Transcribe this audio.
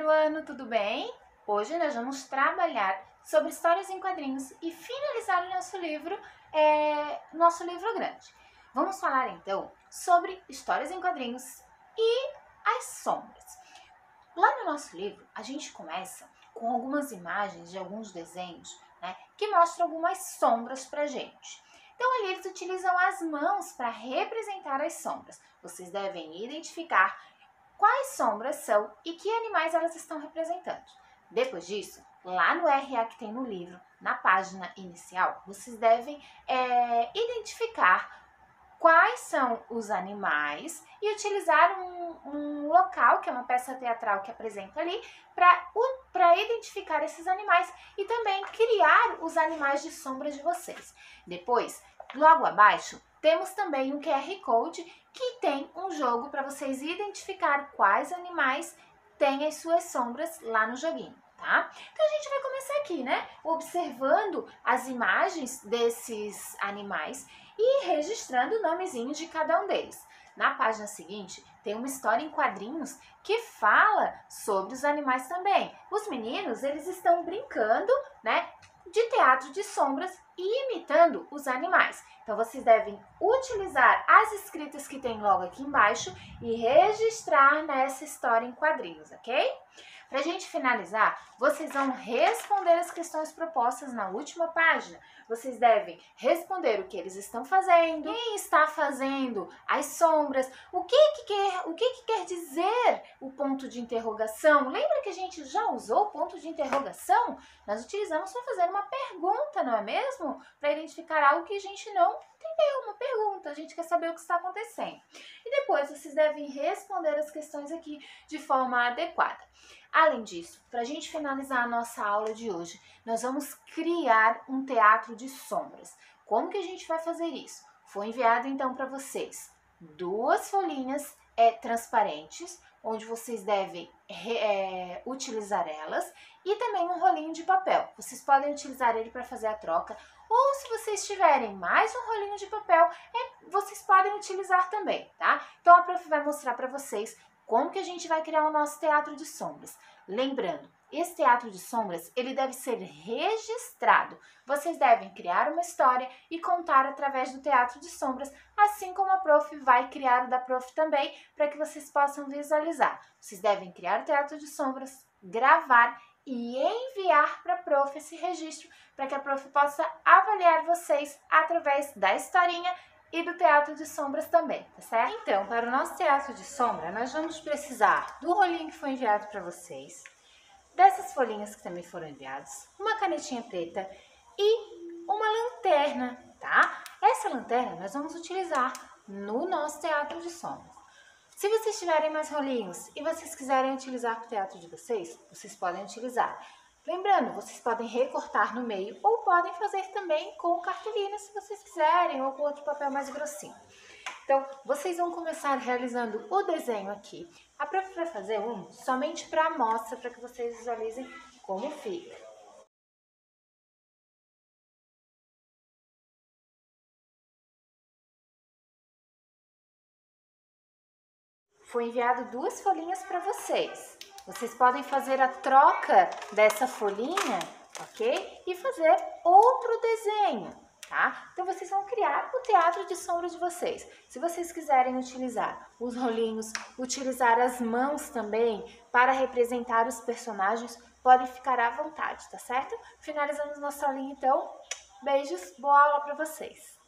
primeiro ano, tudo bem? Hoje nós vamos trabalhar sobre histórias em quadrinhos e finalizar o nosso livro grande. Vamos falar então sobre histórias em quadrinhos e as sombras. Lá no nosso livro, a gente começa com algumas imagens de alguns desenhos, que mostram algumas sombras pra gente. Então, ali eles utilizam as mãos para representar as sombras. Vocês devem identificar quais sombras são e que animais elas estão representando. Depois disso, lá no RA que tem no livro, na página inicial, vocês devem identificar quais são os animais e utilizar um local, que é uma peça teatral que apresenta ali, para identificar esses animais e também criar os animais de sombra de vocês. Depois, logo abaixo, temos também um QR Code que tem um jogo para vocês identificar quais animais têm as suas sombras lá no joguinho, tá? Então a gente vai começar aqui, observando as imagens desses animais e registrando o nomezinho de cada um deles. Na página seguinte, tem uma história em quadrinhos que fala sobre os animais também. Os meninos, eles estão brincando, de teatro de sombras e imitando os animais. Então, vocês devem utilizar as escritas que tem logo aqui embaixo e registrar nessa história em quadrinhos, ok? Para a gente finalizar, vocês vão responder as questões propostas na última página. Vocês devem responder o que eles estão fazendo, quem está fazendo as sombras, o que quer dizer o ponto de interrogação. Lembra que a gente já usou o ponto de interrogação? Nós utilizamos para fazer uma pergunta, não é mesmo? Para identificar algo que a gente não entendeu, uma pergunta, a gente quer saber o que está acontecendo. E depois vocês devem responder as questões aqui de forma adequada. Além disso, para a gente finalizar a nossa aula de hoje, nós vamos criar um teatro de sombras. Como que a gente vai fazer isso? Foi enviado então para vocês 2 folhinhas transparentes, onde vocês devem utilizar elas, e também um rolinho de papel. Vocês podem utilizar ele para fazer a troca, ou se vocês tiverem mais um rolinho de papel, vocês podem utilizar também, tá? Então a prof vai mostrar para vocês como que a gente vai criar o nosso teatro de sombras. Lembrando, esse teatro de sombras, ele deve ser registrado. Vocês devem criar uma história e contar através do teatro de sombras, assim como a prof vai criar o da prof também, para que vocês possam visualizar. Vocês devem criar o teatro de sombras, gravar e enviar para a prof esse registro, para que a prof possa avaliar vocês através da historinha e do teatro de sombras também, tá certo? Então, para o nosso teatro de sombra, nós vamos precisar do rolinho que foi enviado para vocês, dessas folhinhas que também foram enviadas, uma canetinha preta e uma lanterna, tá? Essa lanterna nós vamos utilizar no nosso teatro de sombras. Se vocês tiverem mais rolinhos e vocês quiserem utilizar para o teatro de vocês, vocês podem utilizar. Lembrando, vocês podem recortar no meio ou podem fazer também com cartolina, se vocês quiserem, ou com outro papel mais grossinho. Então, vocês vão começar realizando o desenho aqui. A prof vai fazer um somente para amostra, para que vocês visualizem como fica. Foi enviado 2 folhinhas para vocês. Vocês podem fazer a troca dessa folhinha, ok? E fazer outro desenho, tá? Então, vocês vão criar o teatro de sombra de vocês. Se vocês quiserem utilizar os rolinhos, utilizar as mãos também para representar os personagens, podem ficar à vontade, tá certo? Finalizamos nossa aulinha, então. Beijos, boa aula para vocês!